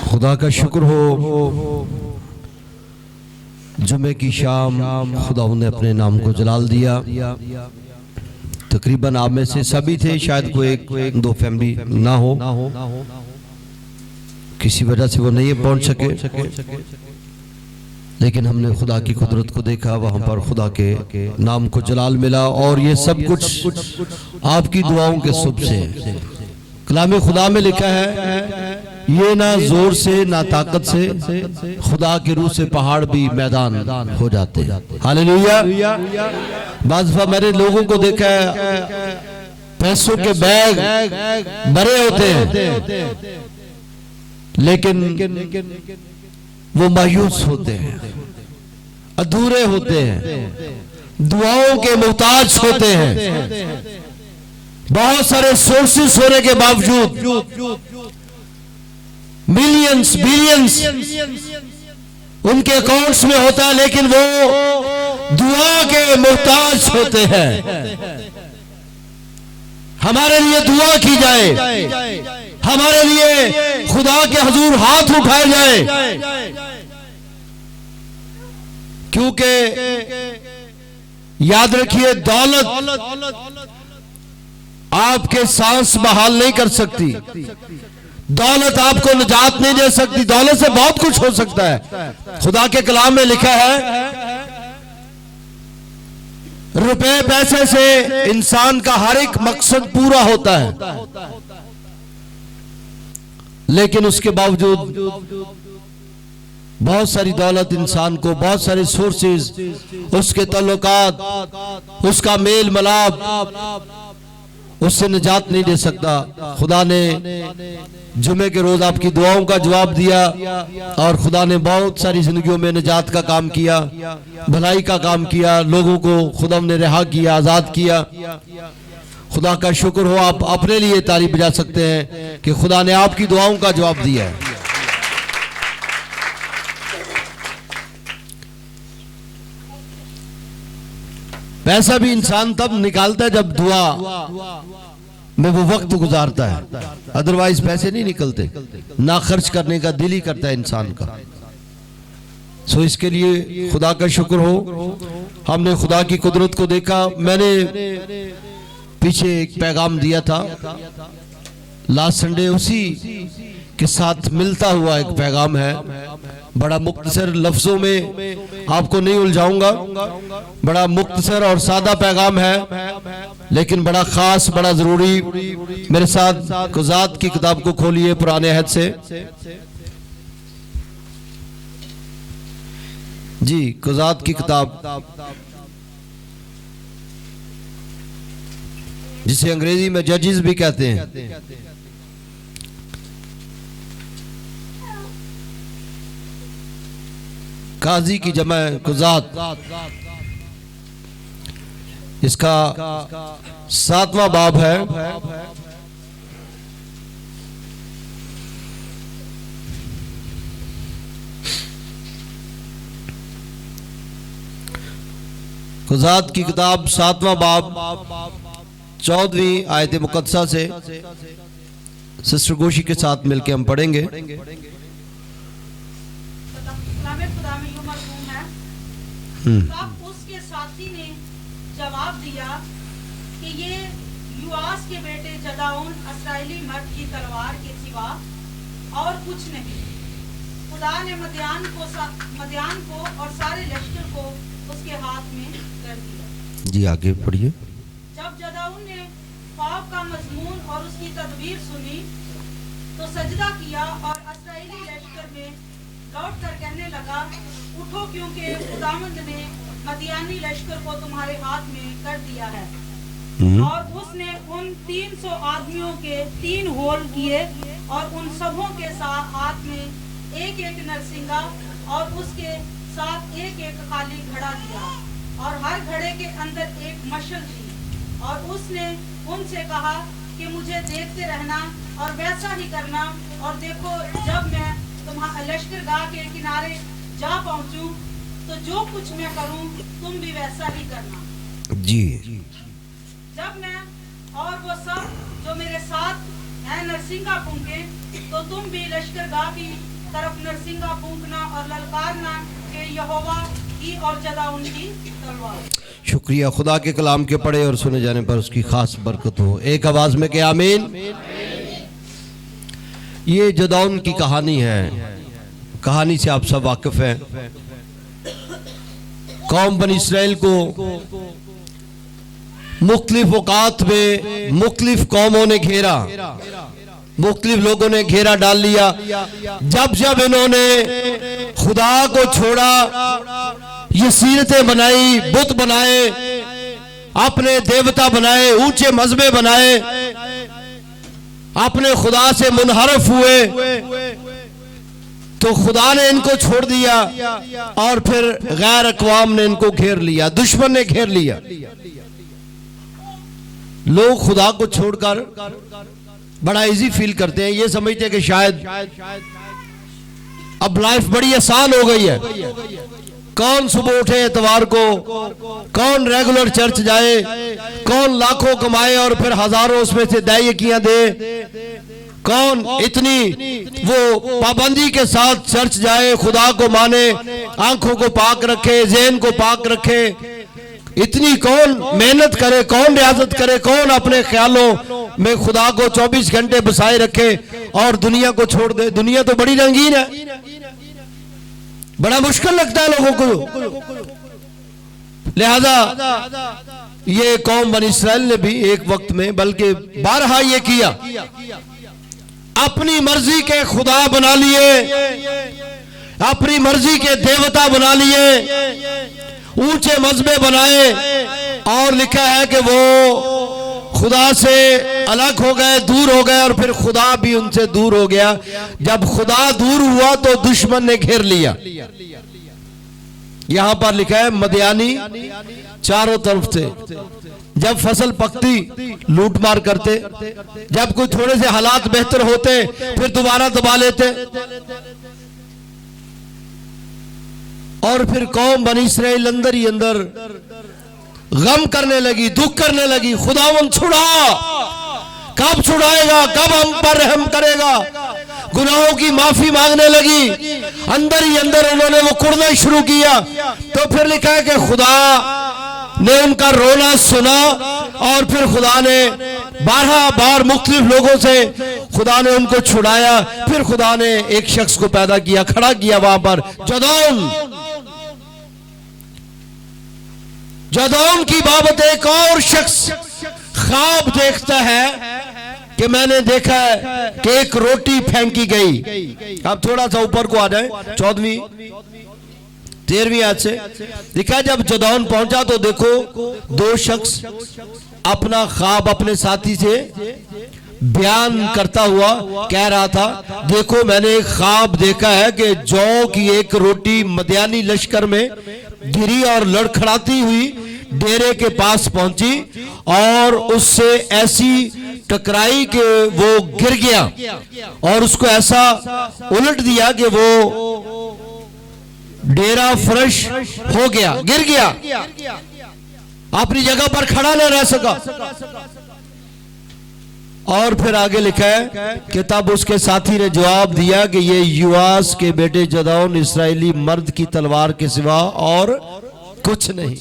खुदा का शुक्र हो, जुमे की शाम खुदा ने अपने नाम को जलाल दिया। तकरीबन आप में से सभी थे, शायद कोई एक दो फैमिली ना हो, किसी वजह से वो नहीं पहुंच सके, लेकिन हमने खुदा की कुदरत को देखा, वहां पर खुदा के नाम को जलाल मिला। और ये सब कुछ आपकी दुआओं के सुब से। कलाम खुदा में लिखा है, ये ना जोर से ना ताकत से, खुदा के रूह से पहाड़ भी मैदान हो जाते हैं। हालेलुया। बाज़ दफ़ा मैंने लोगों को देखा है, पैसों के बैग भरे होते हैं, लेकिन वो मायूस होते हैं, अधूरे होते हैं, दुआओं के मोहताज होते हैं। बहुत सारे सोर्सेस होने के बावजूद, मिलियंस बिलियंस उनके अकाउंट्स में होता है, लेकिन वो दुआ के मोहताज होते हैं। हमारे लिए दुआ की जाए, हमारे लिए खुदा के हुजूर हाथ उठाए जाए, क्योंकि याद रखिए, दौलत आपके सांस बहाल नहीं कर सकती, दौलत आपको निजात नहीं दे सकती। दौलत से बहुत कुछ हो सकता है। खुदा के कलाम में लिखा है, रुपए पैसे से इंसान का हर एक मकसद पूरा होता है, लेकिन उसके बावजूद बहुत सारी दौलत इंसान को, बहुत सारे सोर्सेज, उसके ताल्लुकात, उसका मेल मिलाप उससे निजात नहीं दे सकता। खुदा ने जुमे के रोज आपकी दुआओं का जवाब दिया, और खुदा ने बहुत सारी जिंदगियों में निजात का काम किया, भलाई का काम किया, लोगों को खुदा ने रिहा किया, आजाद किया। खुदा का शुक्र हो, आप अपने लिए ताली बजा सकते हैं कि खुदा ने आपकी दुआओं का जवाब दिया है। पैसा भी इंसान तब निकालता है जब दुआ में वो वक्त गुजारता है, अदरवाइज पैसे नहीं निकलते। ना खर्च करने का दिल ही करता है इंसान का। सो इसके लिए खुदा का शुक्र हो, हमने खुदा की कुदरत को देखा। मैंने पीछे एक पैगाम दिया था लास्ट संडे, उसी के साथ मिलता हुआ एक पैगाम है। बड़ा मुख्तसर लफ्जों में आपको नहीं उलझाऊंगा, बड़ा मुख्तसर और सादा पैगाम है, लेकिन बड़ा खास, बड़ा जरूरी। मेरे साथ कुज़ात की किताब को खोलिए, पुराने अहद से जी, कुज़ात की किताब, जिसे अंग्रेजी में जजेस भी कहते हैं। काजी की जमा कुज़ात, इसका 7वां बाब है। कुज़ात की किताब 7वां बाब 14वीं आयत मुक़द्दसा से सिस्टर गोशी के साथ मिलकर हम पढ़ेंगे। तब उसके साथी ने जवाब दिया कि ये युआस के बेटे जदाऊन इस्राएली मर्द की तलवार के सिवा और कुछ नहीं। खुदा ने मदियान को और सारे लश्कर को उसके हाथ में कर दिया। जी आगे पढ़िए। जब जदाऊन ने ख्वाब का मजमून और उसकी तदबीर सुनी तो सजदा किया और इस्राएली लश्कर में लौट कर कहने लगा, उठो, क्योंकि खुदावंद ने मदियानी लश्कर को तुम्हारे हाथ में कर दिया है। और उसने उन 300 आदमियों के 3 होल किए और उन सबों के साथ हाथ में एक एक नरसिंगा और उसके साथ एक एक खाली घड़ा दिया, और हर घड़े के अंदर एक मशल थी। और उसने उनसे कहा कि मुझे देखते रहना और वैसा ही करना, और देखो, जब मैं तुम्हारे लश्करगाह के किनारे जा पहुंचूं तो जो कुछ मैं करूं तुम भी वैसा ही करना। जी। जब मैं और वो सब जो मेरे साथ हैं नरसिंगा फूंके, तो तुम भी लश्करगाह की तरफ नरसिंगा फूंकना और ललकारना के यहोवा की और जदाउन की तलवार। शुक्रिया। खुदा के कलाम के पढ़े और सुने जाने पर उसकी खास बरकत हो। एक आवाज में क्या आमीन। ये जदाउन की कहानी है। कहानी से आप सब वाकिफ हैं। कौम बनी इस्राएल को मुख्तलिफ औकात में मुख्तलिफ कौमों ने घेरा, मुख्तलिफ लोगों ने घेरा डाल लिया। जब जब इन्होंने खुदा को छोड़ा, ये सीरतें बनाई, बुत बनाए, अपने देवता बनाए, ऊंचे मजबे बनाए, अपने खुदा से मुनहरफ हुए, तो खुदा ने इनको छोड़ दिया और फिर गैर अक़वाम ने इनको घेर लिया, दुश्मन ने घेर लिया। लोग खुदा को छोड़कर बड़ा इजी फील करते हैं, ये समझते हैं कि शायद अब लाइफ बड़ी आसान हो गई है। कौन सुबह उठे इतवार को, कौन रेगुलर चर्च जाए, कौन लाखों कमाए और फिर हजारों उसमें से दायिकियां दे, कौन इतनी वो पाबंदी के साथ चर्च जाए, खुदा को माने, आंखों को पाक रखे, ज़हन को पाक रखे, इतनी कौन मेहनत करे, कौन रियाजत करे, कौन अपने ख्यालों में खुदा को 24 घंटे बसाए रखे और दुनिया को छोड़ दे। दुनिया तो बड़ी रंगीन है, बड़ा मुश्किल लगता है लोगों को। लिहाजा ये कौम बनी इस्राएल ने भी एक वक्त में, बल्कि बारहा ये किया, अपनी मर्जी के खुदा बना लिए, अपनी मर्जी के देवता बना लिए, ऊंचे मजबे बनाए, और लिखा है कि वो खुदा से अलग हो गए, दूर हो गए, और फिर खुदा भी उनसे दूर हो गया। जब खुदा दूर हुआ तो दुश्मन ने घेर लिया। यहां पर लिखा है मदियानी चारों तरफ से, जब फसल पकती लूट मार करते, जब कोई थोड़े से हालात बेहतर होते फिर दोबारा दबा लेते, और फिर कौम बनी इस्राएल अंदर ही अंदर गम करने लगी, दुख करने लगी। खुदावन छुड़ा, कब छुड़ाएगा, कब हम पर रहम करेगा। गुनाहों की माफी मांगने लगी, अंदर ही अंदर उन्होंने वो कुड़ना शुरू किया। तो फिर लिखा है कि खुदा ने उनका रोना सुना, और फिर खुदा ने 12 बार मुख्तलिफ लोगों से खुदा ने उनको छुड़ाया। फिर खुदा ने एक शख्स को पैदा किया, खड़ा किया वहां पर, जदौन। जदौन की बाबत एक और शख्स ख्वाब देखता है कि मैंने देखा है कि एक रोटी फेंकी गई। आप थोड़ा सा ऊपर को आ जाए, 14वीं 13वीं आयत से लिखा, जब जदौन पहुंचा तो देखो 2 शख्स अपना ख्वाब अपने साथी से बयान करता हुआ कह रहा था, देखो मैंने एक ख्वाब देखा है कि जौ की एक रोटी मदियानी लश्कर में गिरी और लड़खड़ाती हुई डेरे के पास पहुंची और उससे ऐसी टकराई कि वो गिर गया, और उसको ऐसा उलट दिया कि वो डेरा फर्श हो गया, गिर गया, अपनी जगह पर खड़ा न रह सका। और फिर आगे लिखा है कि तब उसके साथी ने जवाब दिया कि ये युवास के बेटे जदौन इस्राएली मर्द की तलवार के सिवा और कुछ नहीं।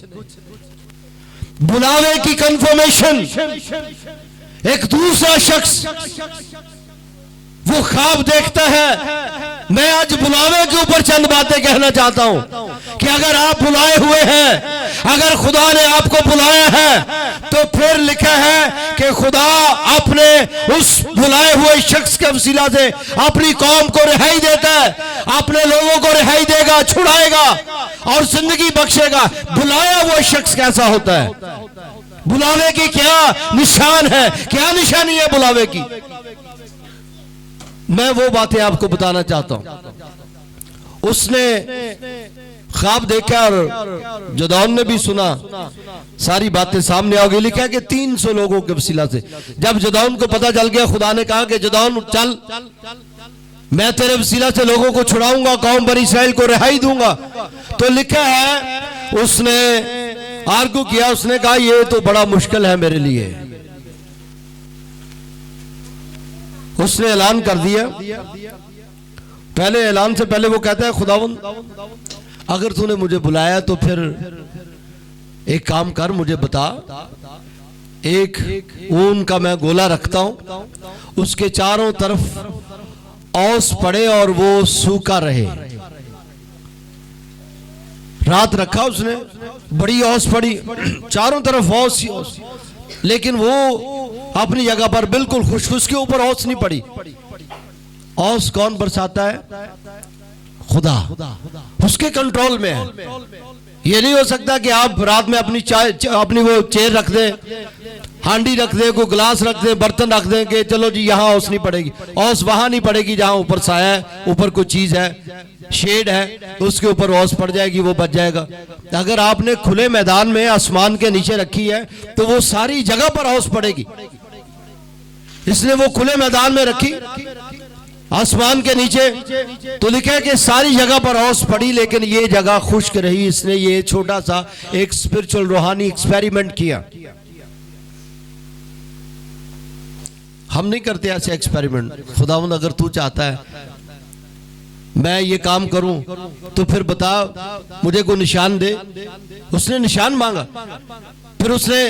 बुलावे की कंफर्मेशन। एक दूसरा शख्स वो ख्वाब देखता है। मैं आज बुलावे के ऊपर चंद बातें कहना चाहता हूं कि अगर आप बुलाए हुए हैं, अगर खुदा ने आपको बुलाया है, तो फिर लिखा है कि खुदा अपने उस बुलाए हुए शख्स के वसीला से अपनी कौम को रिहाई देता है, अपने लोगों को रिहाई देगा, छुड़ाएगा और जिंदगी बख्शेगा। बुलाया हुआ शख्स कैसा होता है? बुलावे की क्या निशान है, क्या निशानी है बुलावे की? मैं वो बातें आपको बताना चाहता हूं। उसने ख्वाब देखा और जदौन ने भी सुना, सारी बातें सामने आ गई। लिखा कि 300 लोगों के वसीला से जब जदौन को पता चल गया, खुदा ने कहा कि जदौन चल, मैं तेरे वसीला से लोगों को छुड़ाऊंगा, कौम बनी इस्राएल को रिहाई दूंगा। तो लिखा है उसने आर्गू किया, उसने कहा ये तो बड़ा मुश्किल है मेरे लिए। उसने ऐलान कर दिया पहले ऐलान से पहले वो कहता है खुदावंद अगर तूने मुझे बुलाया तो फिर एक काम कर, मुझे बता, एक ऊन का मैं गोला रखता हूं, उसके चारों तरफ औस पड़े और वो सूखा रहे। रात रखा उसने, बड़ी औस पड़ी, चारों तरफ औस ही औस, लेकिन वो अपनी जगह पर बिल्कुल खुश। उसके ऊपर औस नहीं पड़ी। औस कौन बरसाता है? खुदा, उसके कंट्रोल में है। ये नहीं हो सकता कि आप रात में अपनी चाय, अपनी वो चेयर रख दें, हांडी रख दें, कोई गिलास रख दें, बर्तन रख दें कि चलो जी यहां औस नहीं पड़ेगी। औस वहां नहीं पड़ेगी जहां ऊपर साया है, ऊपर कोई चीज है, शेड है, तो उसके ऊपर औस पड़ जाएगी, वो बच जाएगा। अगर आपने खुले मैदान में आसमान के नीचे रखी है तो वो सारी जगह पर औस पड़ेगी। इसलिए वो खुले मैदान में रखी, आसमान के नीचे, तो लिखा है कि सारी जगह पर औस पड़ी, लेकिन ये जगह खुश्क रही। इसने ये छोटा सा एक स्पिरिचुअल रूहानी एक्सपेरिमेंट किया। हम नहीं करते ऐसे एक्सपेरिमेंट। खुदावंद अगर तू चाहता है मैं ये काम करूं तो फिर बता, मुझे कोई निशान दे। उसने निशान मांगा, फिर उसने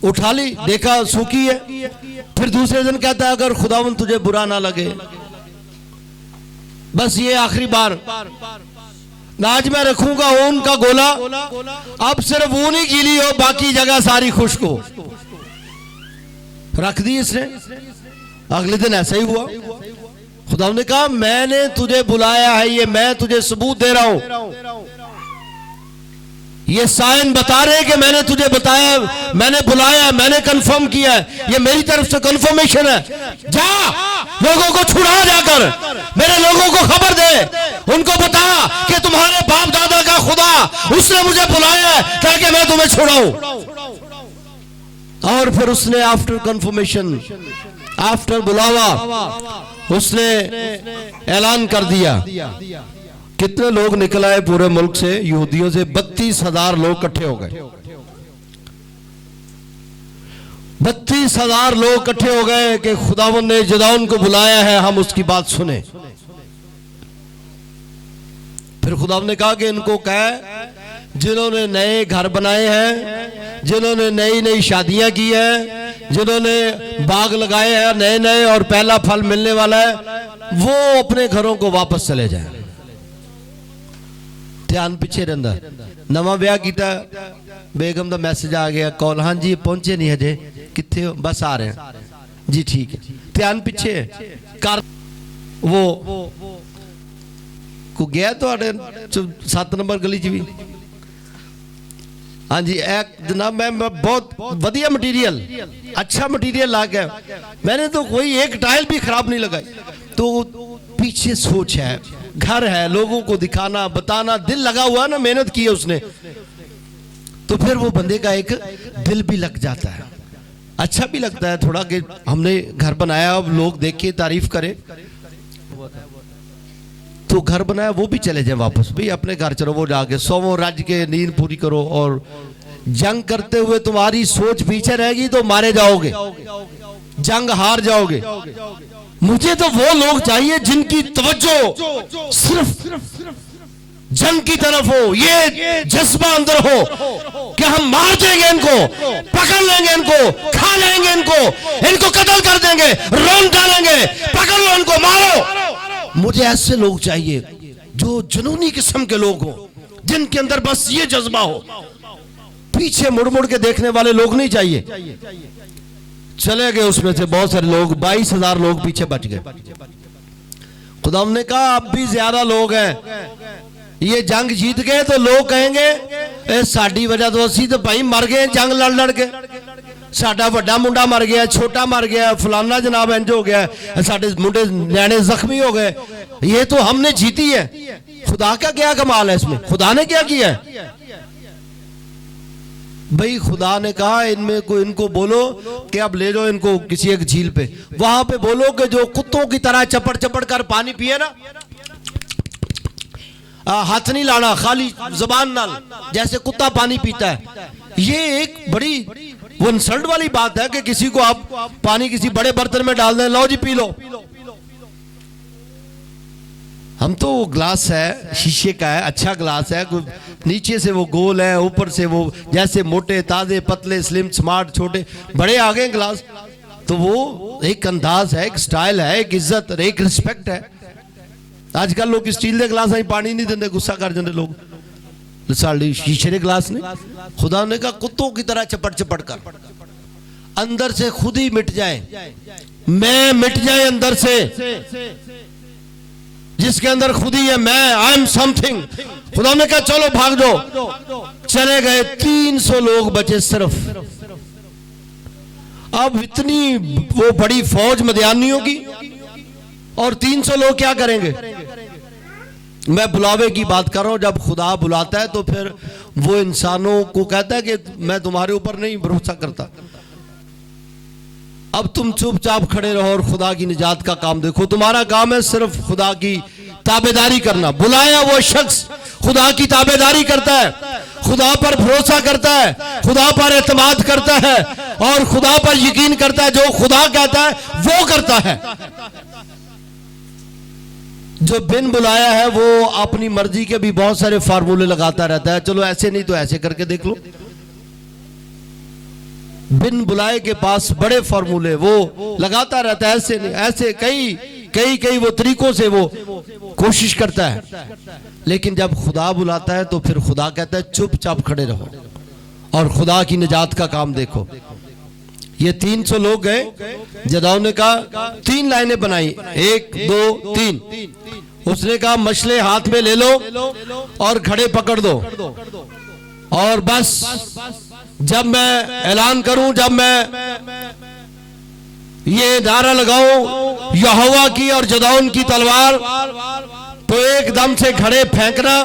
उठा ली, देखा सूखी है। फिर दूसरे दिन कहता है अगर खुदावंद तुझे बुरा ना लगे, बस ये आखिरी बार, आज मैं रखूंगा ऊन का गोला, अब सिर्फ ऊन ही गीली हो, बाकी जगह सारी खुश्क हो। रख दी इसने। अगले दिन ऐसा ही हुआ। खुदावंद ने कहा मैंने तुझे बुलाया है, ये मैं तुझे सबूत दे रहा हूं, ये साइन बता रहे कि मैंने तुझे बताया, मैंने बुलाया, मैंने कंफर्म किया है, ये मेरी तरफ से कंफर्मेशन है। जा लोगों को छुड़ा, जाकर मेरे लोगों को खबर दे, उनको बता कि तुम्हारे बाप दादा का खुदा, उसने मुझे बुलाया है ताकि मैं तुम्हें छुड़ाऊं। और फिर उसने आफ्टर कंफर्मेशन, आफ्टर बुलावा, उसने ऐलान कर दिया। कितने लोग निकल आए पूरे मुल्क से, यहूदियों से 32,000 लोग इकट्ठे हो गए। 32,000 लोग इकट्ठे हो गए कि खुदावंद ने जदाउन को बुलाया है, हम उसकी बात सुने। फिर खुदावंद ने कहा कि इनको कहे जिन्होंने नए घर बनाए हैं, जिन्होंने नई नई शादियां की हैं, जिन्होंने बाग लगाए हैं नए नए और पहला फल मिलने वाला है, वो अपने घरों को वापस चले जाएं। ध्यान पिछे रहिंदा। नवा ब्याह किया, बेगम का मैसेज आ गया, कॉल, हाँ जी पहुंचे नहीं हजे, किथे हो? बस आ रहे हैं जी, ठीक है। ध्यान पिछे कर वो को गया तो 7 नंबर गली च भी, हाँ जी जनाब मैं बहुत वधिया मटीरियल, अच्छा मटीरियल ला गया, मैंने तो कोई एक टाइल भी खराब नहीं लगाई। तो पीछे सोच है, घर है, लोगों को दिखाना बताना, दिल लगा हुआ ना, मेहनत की है उसने, तो फिर वो बंदे का एक दिल भी लग जाता है। अच्छा भी लगता है थोड़ा कि हमने घर बनाया, अब लोग देखे तारीफ करे, तो घर बनाया वो भी चले जाए वापस, भाई अपने घर चलो, वो जाके सोवो रज के नींद पूरी करो। और जंग करते हुए तुम्हारी सोच पीछे रहेगी तो मारे जाओगे, जंग हार जाओगे। मुझे तो वो लोग चाहिए जिनकी तवज्जो सिर्फ जंग की तरफ हो, ये जज्बा अंदर हो कि हम मार देंगे इनको, पकड़ लेंगे इनको, खा लेंगे इनको, इनको कत्ल कर देंगे, रोन डालेंगे, पकड़ लो इनको, मारो। मुझे ऐसे लोग चाहिए जो जुनूनी किस्म के लोग हो, जिनके अंदर बस ये जज्बा हो, पीछे मुड़ मुड़ के देखने वाले लोग नहीं चाहिए। चले गए उसमें से बहुत सारे लोग, 22,000 लोग पीछे बच गए। खुदा ने कहा अब भी ज्यादा लोग हैं, ये जंग जीत गए तो लोग कहेंगे साडी वजह तो असी तो भाई मर गए जंग लड़ लड़ के, साडा बड़ा मुंडा मर गया, छोटा मर गया, फलाना जनाब इंज हो गया, साडे मुंडे न्याणे जख्मी हो गए, ये तो हमने जीती है। खुदा का क्या कमाल है इसमें? खुदा ने क्या किया है? भाई खुदा ने कहा इनमें को इनको बोलो कि अब ले जाओ इनको किसी एक झील पे, वहां पे बोलो कि जो कुत्तों की तरह चपड़ चपड़ कर पानी पिए ना, हाथ नहीं लाना, खाली जबान नाल जैसे कुत्ता पानी पीता है। ये एक बड़ी वो इंसल्ट वाली बात है कि किसी को आप पानी किसी बड़े बर्तन में डाल दें, लो जी पी लो। हम तो वो ग्लास है, शीशे का है, अच्छा ग्लास है, नीचे से वो गोल है, ऊपर से वो जैसे मोटे ताजे पतले स्लिम स्मार्ट छोटे बड़े आ गए ग्लास। तो वो एक अंदाज है, एक स्टाइल है, एक इज्जत, एक रिस्पेक्ट है। आजकल लोग स्टील के ग्लास में पानी नहीं देते, गुस्सा कर जाते लोग। शीशे के ग्लास ने खुदा ने कहा कुत्तों की तरह चपट चपट कर, अंदर से खुद ही मिट जाए, मैं मिट जाए अंदर से, जिसके अंदर खुद ही है मैं, आई एम समथिंग। खुदा ने कहा चलो भाग जाओ। चले गए, 300 लोग बचे सिर्फ। अब इतनी वो बड़ी फौज मदियानियों की और 300 लोग क्या करेंगे? मैं बुलावे की बात कर रहा हूं। जब खुदा बुलाता है तो फिर वो इंसानों को कहता है कि मैं तुम्हारे ऊपर नहीं भरोसा करता, अब तुम चुपचाप खड़े रहो और खुदा की निजात का काम देखो। तुम्हारा काम है सिर्फ खुदा की ताबेदारी करना। बुलाया वो शख्स खुदा की ताबेदारी करता है, खुदा पर भरोसा करता है, खुदा पर एतमाद करता है और खुदा पर यकीन करता है। जो खुदा कहता है वो करता है। जो बिन बुलाया है वो अपनी मर्जी के भी बहुत सारे फार्मूले लगाता रहता है। चलो ऐसे नहीं तो ऐसे करके देख लो। बिन बुलाए के पास बड़े फार्मूले वो लगाता रहता है, ऐसे नहीं ऐसे, कई वो तरीकों से वो कोशिश करता है। लेकिन जब खुदा बुलाता है तो फिर खुदा कहता है चुपचाप खड़े रहो और खुदा की निजात का काम देखो। ये 300 लोग गए, जदाऊ ने कहा 3 लाइनें बनाई, 1 2 3। उसने कहा मछले हाथ में ले लो और घड़े पकड़ दो और बस जब मैं ऐलान करूं, जब मैं ये नारा लगाऊं यहोवा की और जदाऊन की तलवार, तो एकदम से घड़े फेंकना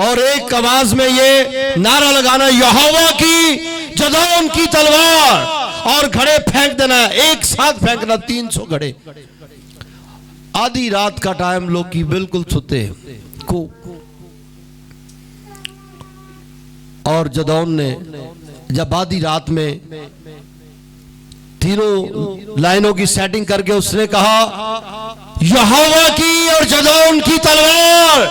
और एक आवाज में ये नारा लगाना यहोवा की जदाऊन की तलवार, और घड़े फेंक देना, एक साथ फेंकना 300 घड़े। आधी रात का टाइम लोग की बिल्कुल सोते को, और जदाऊन ने जब आधी रात में तीनों लाइनों की सेटिंग करके उसने कहा यहोवा की और जदाऊन की तलवार,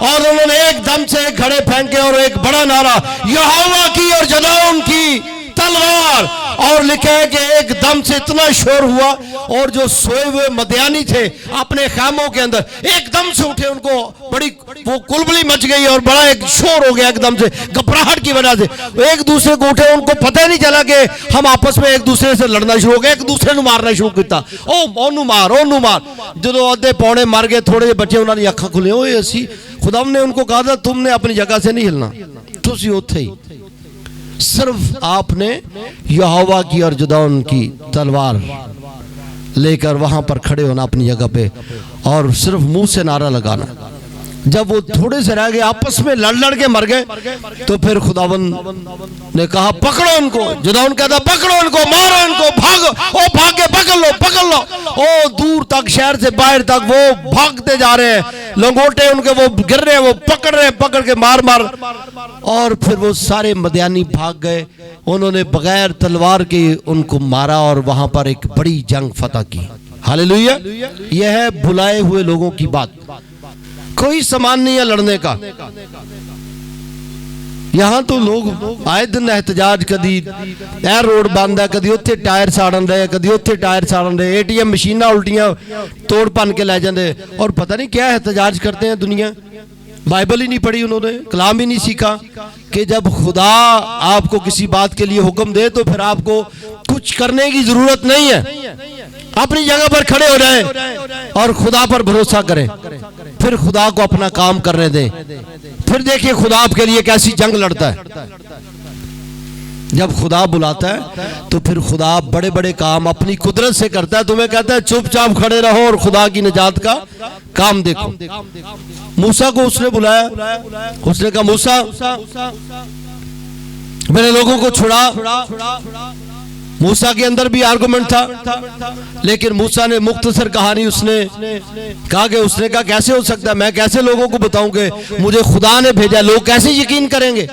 और उन्होंने एकदम से घड़े फेंके और एक बड़ा नारा यहोवा की और जदाऊन की तलवार, और लिखे है कि एकदम से इतना शोर हुआ और जो सोए हुए मदियानी थे अपने खैमों के अंदर एकदम से उठे, उनको बड़ी वो कुलबली मच गई और बड़ा एक शोर हो गया एकदम से घबराहट की वजह से। एक दूसरे को उठे, उनको पता नहीं चला कि हम आपस में एक दूसरे से लड़ना शुरू हो गए, एक दूसरे को मारना शुरू किया। ओनू मार जो आधे पौड़े मार गए, थोड़े बच्चे उन्होंने अखा खुले हो ऐसी। खुदा ने उनको कहा था तुमने अपनी जगह से नहीं हिलना, तुसी उथे ही, सिर्फ आपने यहोवा की और जदाऊन की तलवार लेकर वहां पर खड़े होना अपनी जगह पे और सिर्फ मुंह से नारा लगाना। जब वो थोड़े से रह गए, आपस में लड़ के मर गए, तो फिर खुदावन ने कहा पकड़ो उनको। जदाऊन कहता पकड़ो उनको, मारो उनको, भागो, ओ भाग के पकड़ लो। ओ दूर तक, शहर से बाहर तक वो भागते जा रहे हैं, लंगोटे उनके वो गिर रहे हैं, वो पकड़ के मार। और फिर वो सारे मदियानी भाग गए। उन्होंने बगैर तलवार के उनको मारा और वहां पर एक बड़ी जंग फतह की। हालेलुया। यह है बुलाए हुए लोगों की बात। कोई सामान नहीं है लड़ने का। यहां तो लोग आए दिन एहतजाज, कदी ए रोड बंद है, कदी उत्थे टायर साड़न रहे, कदी उत्थे टायर साड़न रहे, ATM मशीना उल्टियां तोड़ भन के ले जाते, और पता नहीं क्या एहतजाज करते हैं दुनिया। बाइबल ही नहीं पढ़ी उन्होंने, कलाम ही नहीं सीखा कि जब खुदा आपको किसी बात के लिए हुक्म दे तो फिर आपको कुछ करने की जरूरत नहीं है। अपनी जगह पर खड़े हो जाएं और खुदा पर भरोसा करें, फिर खुदा को अपना काम करने दें। फिर देखिए खुदा आपके लिए कैसी जंग लड़ता है। जब खुदा बुलाता है तो फिर खुदा बड़े बड़े काम अपनी कुदरत से करता है। तुम्हें कहता है चुपचाप खड़े रहो और खुदा की निजात का काम देखो। मूसा को उसने बुलाया, उसने कहा मूसा मेरे लोगों को छुड़ा। मूसा के अंदर भी आर्गुमेंट था, लेकिन मूसा ने मुख्तसर कहानी उसने कहा कि उसने कहा कैसे हो सकता है, मैं कैसे लोगों को बताऊं कि मुझे खुदा ने भेजा। लोग कैसे यकीन करेंगे,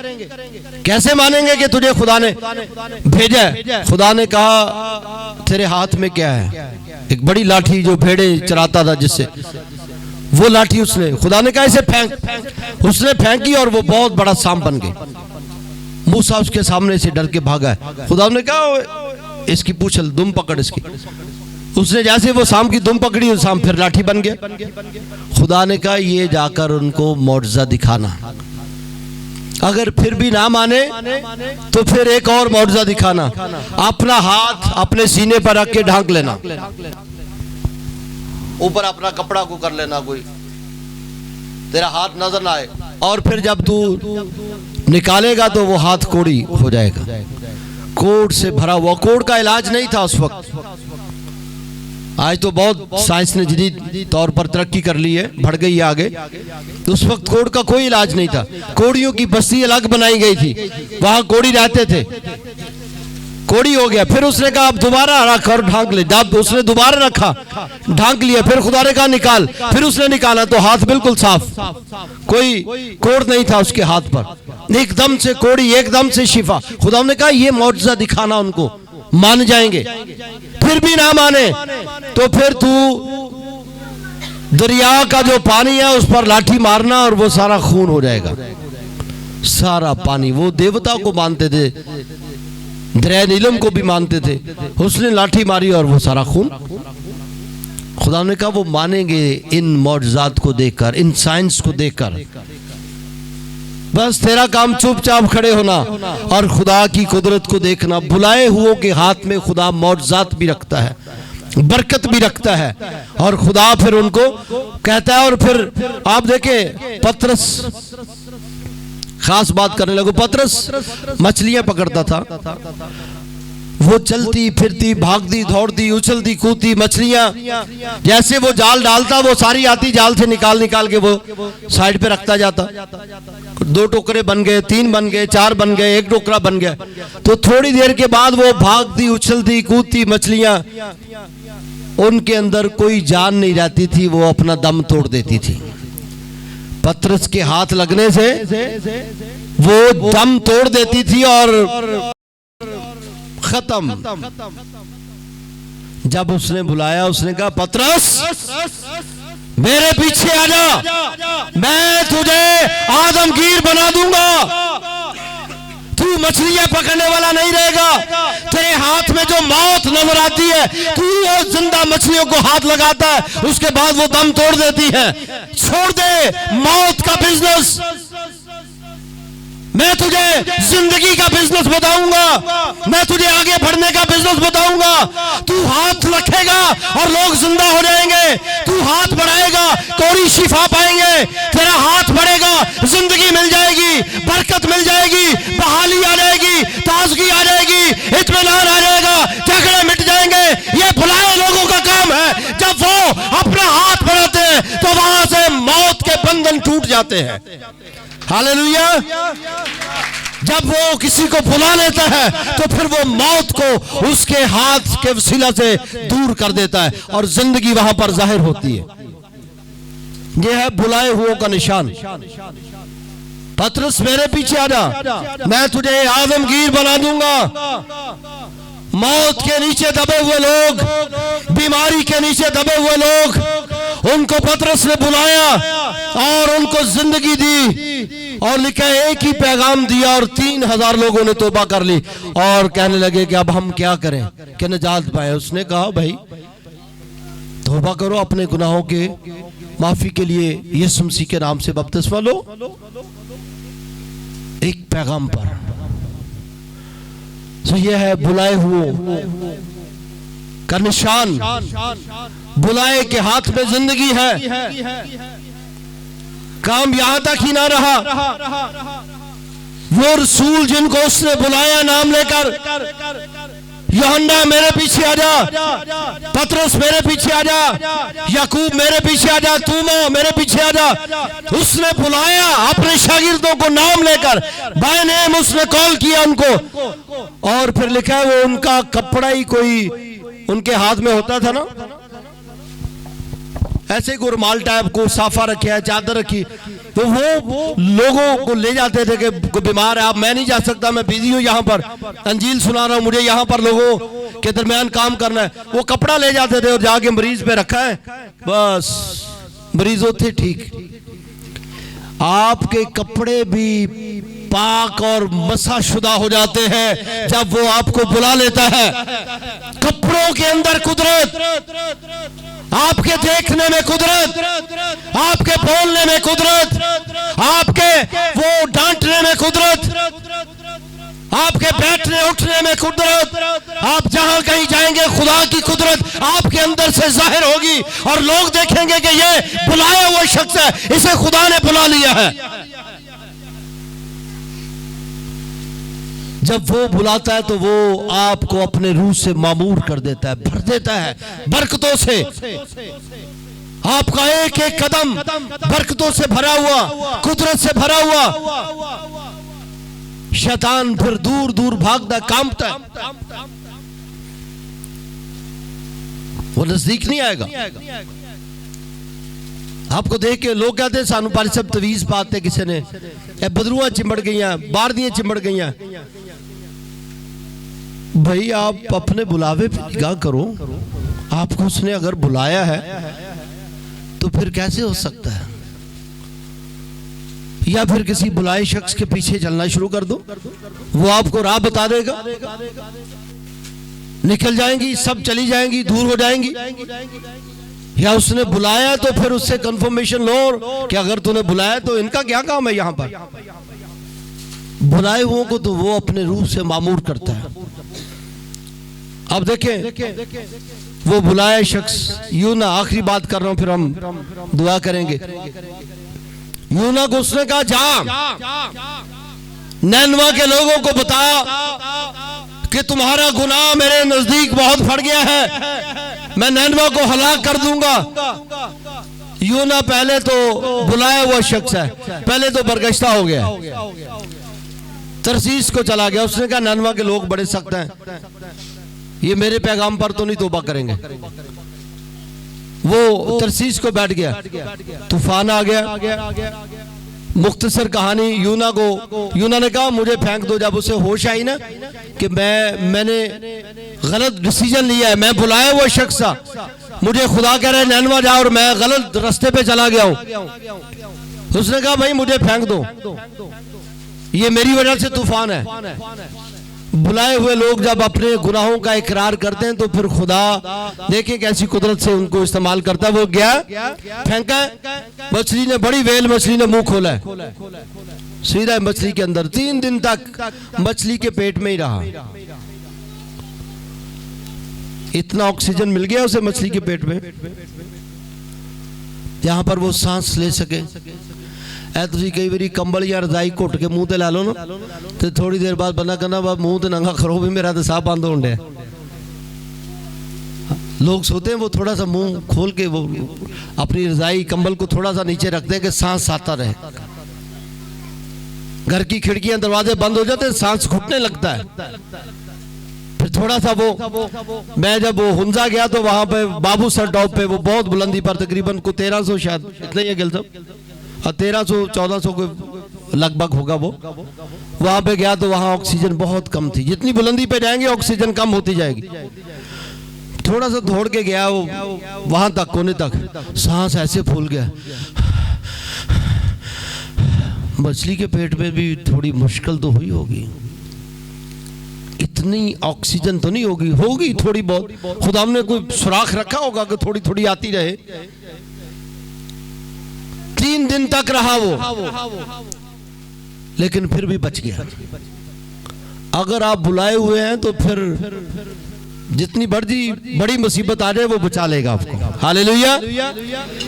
कैसे मानेंगे कि तुझे खुदा ने भेजा है। खुदा ने कहा तेरे हाथ में क्या है? एक बड़ी लाठी जो भेड़े चराता था जिससे। वो लाठी उसने, खुदा ने कहा इसे फेंक, उसने फेंकी और वो बहुत बड़ा सांप बन गई। मूसा उसके सामने से डर के भागा है। खुदा ने कहा इसकी पूंछ दुम पकड़ इसकी। उसने जैसे वो सांप की दुम पकड़ी, वो सांप फिर लाठी बन गया। खुदा ने कहा ये जाकर उनको मौजज़ा दिखाना, अगर फिर भी ना माने तो फिर एक और मौजज़ा दिखाना, अपना हाथ अपने सीने पर रख के ढांक लेना, ऊपर अपना कपड़ा को कर लेना, कोई तेरा हाथ नजर ना आए, और फिर जब तू निकालेगा तो वो हाथ कोड़ी हो जाएगा। कोड़ से भरा हुआ, कोड़ का इलाज नहीं था उस वक्त। आज तो बहुत साइंस ने जदीद तौर पर तरक्की कर ली है, बढ़ गई है आगे। तो उस वक्त कोड़ का कोई इलाज नहीं था। कोड़ियों की बस्ती अलग बनाई गई थी, वहां कोड़ी रहते थे। कोड़ी हो गया, फिर उसने कहा अब दोबारा रख और ढांक ले। जब उसने दोबारा रखा, ढांक लिया, फिर खुदा ने कहा निकाल, फिर उसने निकाला तो हाथ बिल्कुल साफ, कोई कोड़ नहीं था उसके हाथ पर। एकदम से कोड़ी, एकदम से शिफा। खुदा ने कहा ये मौजज़ा दिखाना, उनको मान जाएंगे। फिर भी ना माने तो फिर तू दरिया का जो पानी है उस पर लाठी मारना और वो सारा खून हो जाएगा, सारा पानी। वो देवता को मानते थे, दरिया नीलम को भी मानते थे। उसने लाठी मारी और वो सारा खून। खुदा ने कहा वो मानेंगे इन मौजज़ात को देखकर, इन साइंस को देखकर। बस तेरा काम चुपचाप खड़े होना और खुदा की कुदरत को देखना। बुलाए हुओं के हाथ में खुदा मौजज़ात भी रखता है, बरकत भी रखता है, और खुदा फिर उनको कहता है। और फिर आप देखें पतरस, खास बात करने लगो। पतरस मछलियां पकड़ता था, वो चलती फिरती, भागती दौड़ती, उछलती कूदती मछलियां, जैसे वो जाल डालता वो सारी आती, जाल से निकाल निकाल के वो साइड पे रखता जाता। 2 टोकरे बन गए, 3 बन गए, 4 बन गए, 1 टोकरा बन गया। तो थोड़ी देर के बाद वो भागती उछलती कूदती मछलियां, उनके अंदर कोई जान नहीं रहती थी, वो अपना दम तोड़ देती थी। पतरस के हाथ लगने से वो दम तोड़ देती थी और खत्म। जब उसने बुलाया, उसने कहा पतरस मेरे पीछे आ जा, मैं तुझे आदमगीर बना दूंगा। तू मछलियां पकड़ने वाला नहीं रहेगा। तेरे हाथ में जो मौत नजर आती है, तू वो जिंदा मछलियों को हाथ लगाता है, उसके बाद वो दम तोड़ देती है। छोड़ दे मौत का बिजनेस, मैं तुझे जिंदगी का बिजनेस बताऊंगा, मैं तुझे आगे बढ़ने का बिजनेस बताऊंगा। तू हाथ रखेगा और लोग जिंदा हो जाएंगे, तू हाथ बढ़ाएगा कोई शिफा पाएंगे, तेरा हाथ बढ़ेगा, जिंदगी मिल जाएगी, बरकत मिल जाएगी, बहाली आ जाएगी, ताजगी आ जाएगी, इत्मीनान आ जाएगा, झगड़े मिट जाएंगे। ये बुलाए लोगों का काम है। जब वो अपना हाथ बढ़ाते हैं तो वहां से मौत के बंधन टूट जाते हैं। हालेलुया। जब वो किसी को बुला लेता है तो फिर वो मौत को उसके हाथ के वसीला से दूर कर देता है और जिंदगी वहां पर जाहिर होती है। यह है बुलाए हुओं का निशान। पतरस मेरे पीछे आ जा, मैं तुझे आदमगीर बना दूंगा। मौत के नीचे दबे हुए लोग, बीमारी के नीचे दबे हुए लोग, उनको पतरस ने बुलाया और उनको जिंदगी दी और लिखा एक ही पैगाम दिया और 3000 लोगों ने तौबा कर ली और कहने लगे कि अब हम क्या करें कि निजात पाए। उसने कहा भाई तौबा करो, अपने गुनाहों के माफी के लिए यीशु मसीह के नाम से बपतिस्मा लो। एक पैगाम पर तो यह है बुलाए हुए का निशान। बुलाए के हाथ में जिंदगी है। काम यहां तक ही ना रहा, वो रसूल जिनको उसने बुलाया नाम लेकर, यूहन्ना मेरे पीछे आ जा, पतरस मेरे पीछे आ जा, याकूब मेरे पीछे आ जा, तूमा मेरे पीछे आ जा। उसने बुलाया अपने शागिर्दों को नाम लेकर, बाय नेम उसने कॉल किया उनको। और फिर लिखा है वो उनका कपड़ा ही कोई उनके हाथ में होता था ना, ऐसे को रुमाल टाइप को साफा रखा है, चादर रखी, तो वो लोगों को ले जाते थे कि कोई बीमार है, आप मैं नहीं जा सकता, मैं बिजी हूं, यहाँ पर अंजील सुना रहा हूं, मुझे यहाँ पर लोगों के दरमियान काम करना है। वो कपड़ा ले जाते थे और जाके मरीज पे रखा है, बस मरीजों थे ठीक, आपके कपड़े भी पाक और मसाशुदा हो जाते हैं जब वो आपको बुला लेता है। कपड़ों के अंदर कुदरत, आपके देखने में कुदरत, आपके बोलने में कुदरत, आपके वो डांटने में कुदरत, आपके बैठने उठने में कुदरत, आप जहां कहीं जाएंगे खुदा की कुदरत आपके अंदर से जाहिर होगी और लोग देखेंगे कि ये बुलाया हुआ शख्स है, इसे खुदा ने बुला लिया है। जब वो बुलाता है तो वो आपको अपने रूह से मामूर कर देता है, भर देता है बरकतों से। आपका एक एक कदम बरकतों से भरा हुआ, कुदरत से भरा हुआ। शैतान फिर दूर दूर भागता, कांपता है, वो नजदीक नहीं आएगा। आपको देख के लोग कहते हैं सानू पारी सब तवीज पाते किसी ने, बदरूआ चिमड़ गई, बाहर दियां चिमड़ गई। भाई आप अपने बुलावे पे निगाह करो, आपको उसने अगर बुलाया है तो फिर कैसे हो सकता है? या फिर किसी बुलाए शख्स के पीछे चलना शुरू कर दो, वो आपको राह बता देगा, निकल जाएंगी, सब चली जाएंगी, दूर हो जाएंगी। या उसने बुलाया तो फिर उससे कंफर्मेशन लो कि अगर तूने बुलाया तो इनका क्या काम है यहां पर। बुलाए हुओं को तो वो अपने रूह से मामूर करता है। अब देखें वो बुलाए शख्स यूना, आखिरी बात कर रहा हूं फिर हम दुआ करेंगे। यूना को उसने कहा जा नैनवा के लोगों को बता कि तुम्हारा गुनाह मेरे नजदीक बहुत बढ़ गया है, मैं नैनवा को हलाक कर दूंगा। यूना पहले तो बुलाया हुआ शख्स है, पहले तो बरगश्ता हो गया, तरसीस को चला गया। उसने कहा नैनवा के लोग बड़े सख्त हैं, ये मेरे पैगाम पर तो नहीं तौबा करेंगे। वो तरसीस को बैठ गया, तूफान आ गया। मुख्तसर कहानी, यूना ने कहा मुझे फेंक दो। जब उसे होश आई ना कि मैंने गलत डिसीजन लिया है, मैं बुलाया वो शख्स था, मुझे खुदा कह रहा है नैनवा जाओ और मैं गलत रास्ते पे चला गया हूं। उसने कहा भाई मुझे फेंक दो, ये मेरी वजह से तूफान है। बुलाए हुए लोग जब अपने गुनाहों का इकरार करते हैं तो फिर खुदा देखें कैसी कुदरत से उनको इस्तेमाल करता है। वो गया, फेंका, मछली ने, बड़ी वेल मछली ने मुंह खोला है, सीधा मछली के अंदर 3 दिन तक मछली के पेट में ही रहा। इतना ऑक्सीजन मिल गया उसे मछली के पेट में जहां पर वो सांस ले सके। तुम कई बार कंबल या रजाई घुट के मुंह ते ला लो ना, तो थोड़ी देर बाद बंदा कहना मुंह तो नंगा करो भी मेरा तो साह बंद होने है। लोग सोते हैं वो थोड़ा सा मुंह खोल के वो अपनी रजाई कंबल को थोड़ा सा नीचे रखते हैं कि सांस आता रहे। घर की खिड़कियां दरवाजे बंद हो जाते हैं, सांस घुटने लगता है। फिर थोड़ा सा वो, मैं जब वो हुंजा गया तो वहां पे बाबू सर टॉप पे, वो बहुत बुलंदी पर, तकरीबन को 1300 शायद इतना ही गिल सब 1300-1400 के लगभग होगा वो। वहां पे गया तो वहां ऑक्सीजन बहुत कम थी, जितनी बुलंदी पे जाएंगे ऑक्सीजन कम होती जाएगी। थोड़ा सा दौड़ के गया वो वहां तक, कोने तक, सांस ऐसे फूल गया। मछली के पेट में भी थोड़ी मुश्किल तो हुई होगी, इतनी ऑक्सीजन तो नहीं होगी थोड़ी बहुत। खुदा ने कोई सुराख रखा होगा कि थोड़ी थोड़ी आती रहे। 3 दिन तक रहा वो, लेकिन फिर भी बच गया। अगर आप बुलाए हुए हैं तो फिर जितनी बड़ी मुसीबत आ जाए वो बचा लेगा आपको। हालेलुया।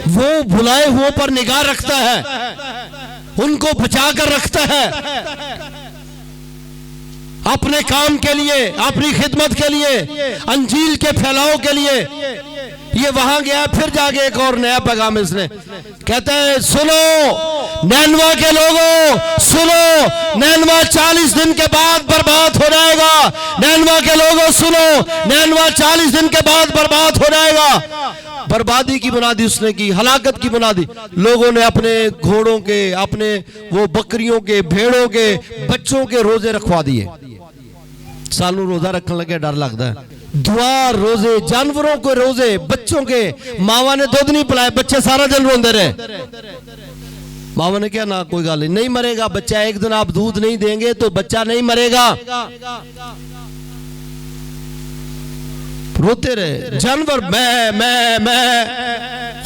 वो बुलाए हुए पर निगाह रखता है, उनको बचा कर रखता है, अपने काम के लिए, अपनी खिदमत के लिए, अंजील के फैलाव के लिए। ये वहां गया, फिर जाके एक और नया पैगाम इसने कहता है सुनो नैनवा के लोगों, सुनो नैनवा 40 दिन के बाद बर्बाद हो जाएगा। नैनवा के लोगों सुनो, नैनवा 40 दिन के बाद बर्बाद हो जाएगा। बर्बादी की बुनियादी उसने की, हलाकत की बुनियादी। लोगों ने अपने घोड़ों के, अपने वो बकरियों के, भेड़ों के, बच्चों के रोजे रखवा दिए। सानू रोजा रखने लगे डर लगता है, दुआ, रोजे, जानवरों के रोजे, बच्चों के, मावा ने दूध नहीं पिलाया, बच्चे सारा दिन रोंदे रहे। मावा ने क्या, ना कोई गाली नहीं मरेगा बच्चा, एक दिन आप दूध नहीं देंगे तो बच्चा नहीं मरेगा। रोते रहे जानवर, मैं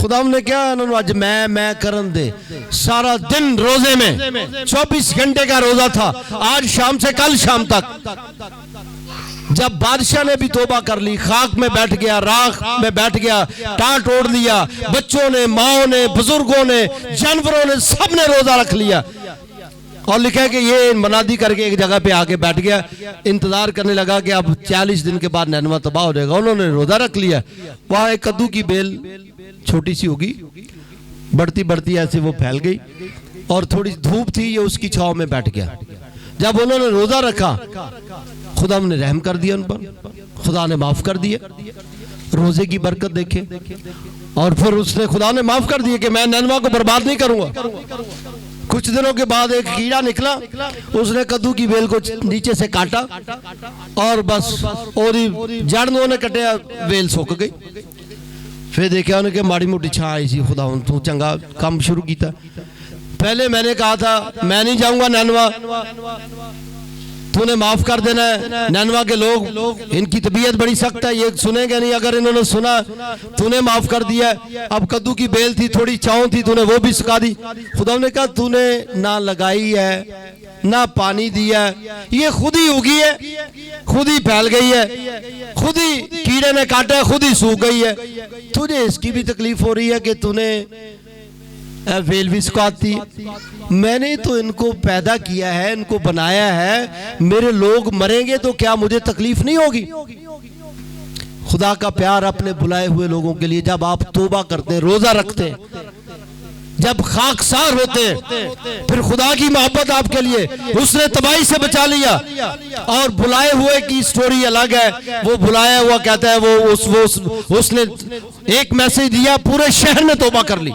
खुदा ने क्या आज मैं करन दे। सारा दिन रोजे में 24 घंटे का रोजा था, आज शाम से कल शाम तक। जब बादशाह ने भी तौबा कर ली, खाक में बैठ गया, राख में बैठ गया, टाट ओढ़ लिया, बच्चों ने, माओ ने, बुजुर्गों ने, जानवरों ने, सब ने रोजा रख लिया। और लिखा है कि ये मनादी करके एक जगह पे आके बैठ गया, इंतजार करने लगा कि अब 40 दिन के बाद नैनवा तबाह हो जाएगा। उन्होंने रोजा रख लिया। वहां एक कद्दू की बेल छोटी सी होगी, बढ़ती बढ़ती ऐसे वो फैल गई और थोड़ी धूप थी, ये उसकी छाव में बैठ गया। जब उन्होंने रोजा रखा, खुदा ने रहम कर दिया उन पर, खुदा ने माफ कर दिया। रोजे की बरकत देखे। और फिर उसने, खुदा ने माफ कर दिया कि मैं नैनवा को बर्बाद नहीं करूंगा। कुछ दिनों के बाद एक कीड़ा निकला, उसने कद्दू की बेल को नीचे से काटा और बस ओरी जड़ ने कटिया, बेल सूक गई। फिर देखा उन्हें माड़ी मोटी छा आई सी, खुदा तू चंगा काम शुरू किया। पहले मैंने कहा था मैं नहीं जाऊंगा नैनवा, तूने माफ कर देना है। नैनवा के लोग, इनकी तबीयत बड़ी सख्त है, ये सुनेंगे नहीं। अगर इन्होंने सुना, तूने माफ कर दिया। अब कद्दू की बेल थी, थोड़ी छांव थी, तूने वो भी सुखा दी। खुदा ने कहा तूने ना लगाई है ना पानी दिया, ये खुद ही उगी है, खुद ही फैल गई है, खुद ही कीड़े ने काटा है, खुद ही सूख गई है। तुझे इसकी भी तकलीफ हो रही है कि तूने बेल भी सुखाती। मैंने तो इनको पैदा किया है, इनको बनाया है, मेरे लोग मरेंगे तो क्या मुझे तकलीफ नहीं होगी? खुदा का प्यार अपने बुलाए हुए लोगों के लिए, जब आप तौबा करते हैं, रोजा रखते हैं, जब खाकसार होते हैं, फिर खुदा की मोहब्बत आपके लिए, उसने तबाही से बचा लिया। और बुलाए हुए की स्टोरी अलग है। वो बुलाया हुआ कहता है उसने एक मैसेज दिया, पूरे शहर ने तौबा कर ली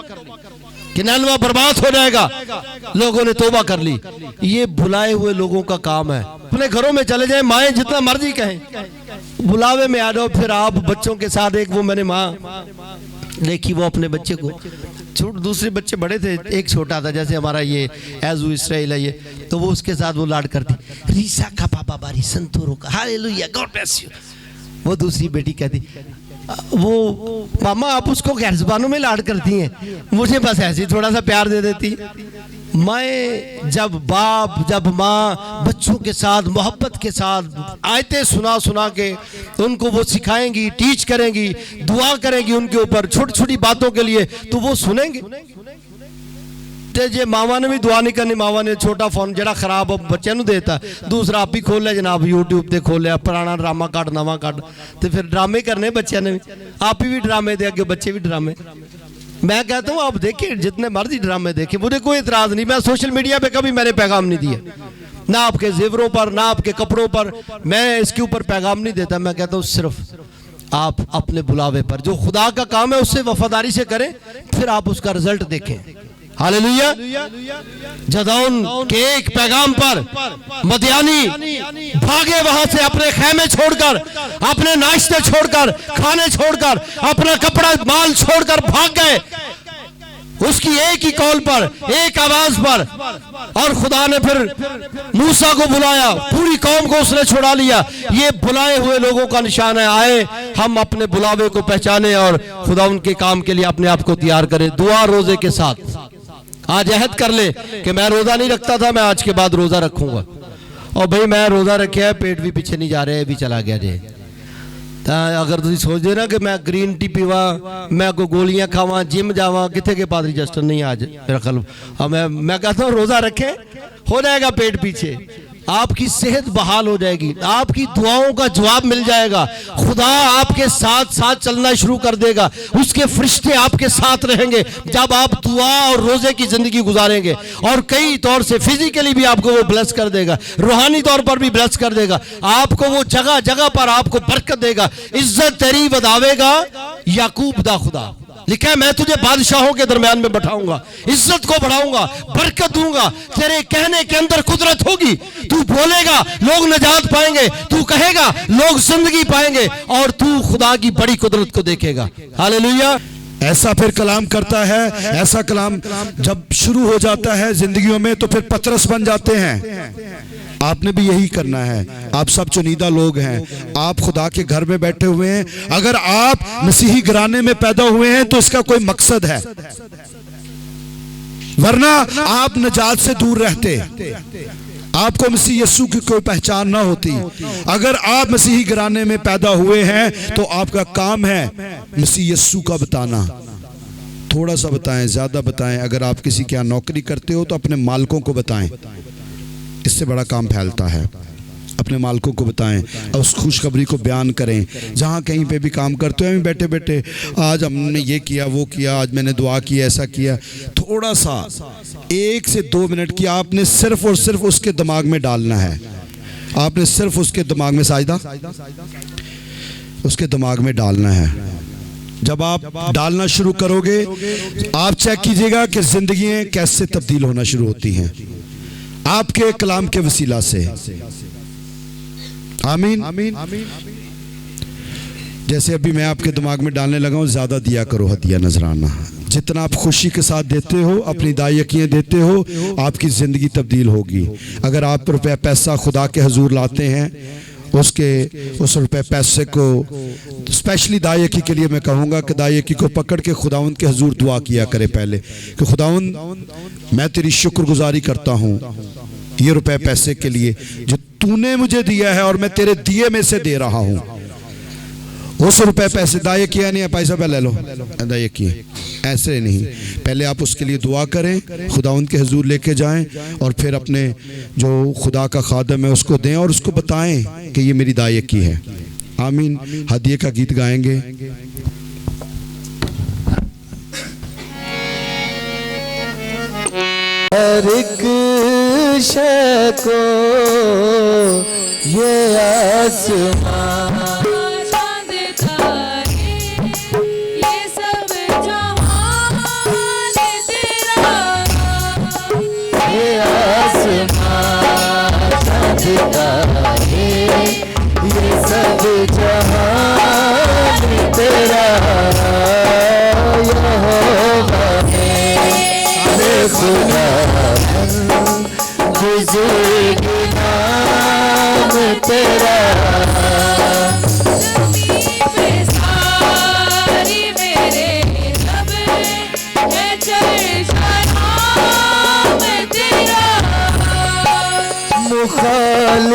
कि नैनवा बर्बाद हो जाएगा, लोगों ने तौबा कर ली। ये बुलाए हुए लोगों का काम है। अपने घरों में चले जाएं, माएँ जितना मर्जी कहें, बुलावे में आ जाओ। फिर आप बच्चों के साथ, एक वो मैंने माँ देखी, वो अपने बच्चे को, दूसरे बच्चे बड़े थे, एक छोटा था, जैसे हमारा ये एजू इसराइल है ये, तो वो उसके साथ वो लाड करती, रीसा का पापा बारी संतोरों का, हालेलुया, गॉड ब्लेस यू। वो दूसरी बेटी कहती, वो मामा आप उसको गैर जुबानों में लाड करती हैं, मुझे बस ऐसे ही थोड़ा सा प्यार दे देती। मैं जब बाप, जब माँ बच्चों के साथ मोहब्बत के साथ आयतें सुना सुना के उनको वो सिखाएंगी, टीच करेंगी, दुआ करेंगी उनके ऊपर छोटी छोटी बातों के लिए, तो वो सुनेंगे। जे मावा ने भी दुआ नहीं करनी, मावा ने छोटा फोन जरा खराब बच्चे नूं देता, दूसरा आप ही खोल लिया जनाब, यूट्यूब ते खोल लिया, पुराना ड्रामा कट नवा कट, तो फिर ड्रामे करने बच्चों ने भी, आप ही भी ड्रामे दे, अगे बच्चे भी ड्रामे। मैं कहता हूँ आप देखिए, जितने मर्जी ड्रामे देखे, मुझे कोई इतराज नहीं। मैं सोशल मीडिया पे कभी मैंने पैगाम नहीं दिया, ना आपके जेवरों पर, ना आपके कपड़ों पर, मैं इसके ऊपर पैगाम नहीं देता। मैं कहता हूँ सिर्फ आप अपने बुलावे पर, जो खुदा का काम है उससे वफादारी से करें, फिर आप उसका रिजल्ट देखें। हालेलुया। जदौन के एक पैगाम पर मदियानी भागे वहां से, अपने खेमे छोड़कर, अपने नाश्ते छोड़कर, खाने छोड़कर, अपना कपड़ा माल छोड़कर भाग गए, उसकी एक ही कॉल पर, एक आवाज पर। और खुदा ने फिर मूसा को बुलाया, पूरी कौम को उसने छुड़ा लिया। ये बुलाए हुए लोगों का निशान है। आए हम अपने बुलावे को पहचाने और खुदा उनके काम के लिए अपने आप को तैयार करें, दुआ रोजे के साथ। आज अहद कर ले कि मैं रोजा नहीं रखता था, मैं आज के बाद रोजा रखूंगा। और भाई मैं रोजा रखा है, पेट भी पीछे नहीं जा रहा है, भी चला गया जे। अगर तुम सोच दे ना कि मैं ग्रीन टी पीवा, मैं को गोलियां खावा, जिम जावा, कितने के पादरी जस्टर नहीं आज रखल। मैं कहता हूँ रोजा रखे, हो जाएगा पेट पीछे, आपकी सेहत बहाल हो जाएगी, आपकी दुआओं का जवाब मिल जाएगा, खुदा आपके साथ साथ चलना शुरू कर देगा, उसके फरिश्ते आपके साथ रहेंगे जब आप दुआ और रोजे की जिंदगी गुजारेंगे। और कई तौर से फिजिकली भी आपको वो ब्लेस कर देगा, रूहानी तौर पर भी ब्लेस कर देगा, आपको वो जगह जगह पर आपको बरकत देगा। इज्जत तेरी वधावेगा याकूब दा खुदा। लिखा है मैं तुझे बादशाहों के दरमियान में बैठाऊंगा, इज्जत को बढ़ाऊंगा, बरकत दूंगा, तेरे कहने के अंदर कुदरत होगी, तू बोलेगा लोग निजात पाएंगे, तू कहेगा लोग जिंदगी पाएंगे और तू खुदा की बड़ी कुदरत को देखेगा। हालेलुया। ऐसा फिर कलाम करता है, ऐसा कलाम जब शुरू हो जाता है जिंदगियों में तो फिर पतरस बन जाते हैं। आपने भी यही करना है। आप सब चुनीदा लोग हैं, आप खुदा के घर में बैठे हुए हैं। अगर आप मसीही घराने में पैदा हुए हैं तो इसका कोई मकसद है, वरना आप निजात से दूर रहते, आपको मसीह यीशु की कोई पहचान ना होती। अगर आप मसीही घराने में पैदा हुए हैं तो आपका काम है मसीह यीशु का बताना। थोड़ा सा बताएं, ज्यादा बताएं। अगर आप किसी के यहाँ नौकरी करते हो तो अपने मालिकों को बताएं, इससे बड़ा काम फैलता है। अपने मालिकों को बताएं और उस खुशखबरी को बयान करें। जहाँ कहीं पे भी काम करते हो बैठे बैठे आज हमने ये किया वो किया, आज मैंने दुआ की, ऐसा किया। थोड़ा सा 1 से 2 मिनट की आपने सिर्फ और सिर्फ उसके दिमाग में डालना है। आपने सिर्फ उसके दिमाग में, साजिदा उसके दिमाग में डालना है। जब आप डालना शुरू करोगे आप चेक कीजिएगा कि जिंदगियां कैसे तब्दील होना शुरू होती हैं आपके कलाम के वसीला से। आमीन। जैसे अभी मैं आपके दिमाग में डालने लगा हूं, ज्यादा दिया करो हदिया नजराना। जितना आप खुशी के साथ देते हो, अपनी दायकियां देते हो, आपकी जिंदगी तब्दील होगी। अगर आप रुपया पैसा खुदा के हजूर लाते हैं, उस रुपए पैसे को स्पेशली दायकी के लिए मैं कहूँगा कि दायकी को पकड़ के खुदावंद के हजूर दुआ किया करे पहले कि खुदावंद मैं तेरी शुक्रगुजारी करता हूँ ये रुपए पैसे के लिए जो तूने मुझे दिया है और मैं तेरे दिए में से दे रहा हूँ। उस रुपए पैसे दायक किया नहीं है, पैसा पहले लो, दायक किए, ऐसे नहीं। पहले आप उसके लिए दुआ करें, खुदावंद के हुजूर लेके जाएं और फिर अपने जो खुदा का खादम है उसको दें और उसको बताएं कि ये मेरी दायक की है। आमीन। हदिये का गीत गाएंगे। हर एक शय को ये आसमां ये सब जहान तेरा यहोवा है खुदा बुजुर्ग नाम तेरा।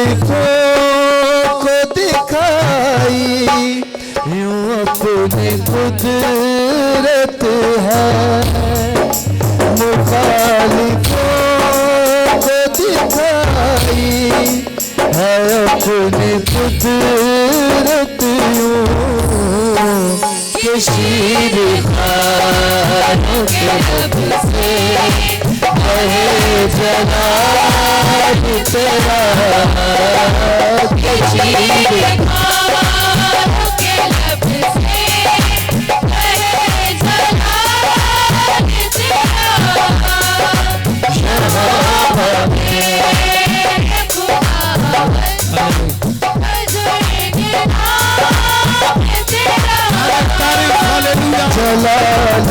मुखालिफों को दिखाई यूं अपनी कुदरत है। मुखालिफों को दिखाई है अपनी कुदरत यूं कि शीर खानों के लब से बहे जलाल तेरा के शीर खानों के लब से बहे जलाल तेरा यहोवा मेरे खुदावंद बुजुर्ग नाम तेरा। जलाल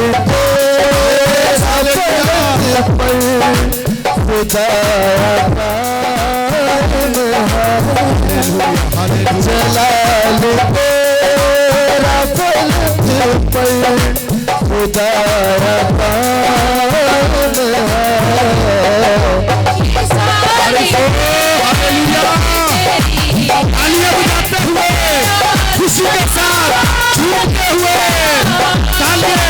खुदा जलाल तेरा पलक पर खुदा खुशी के साथ झूमते हुए तालिए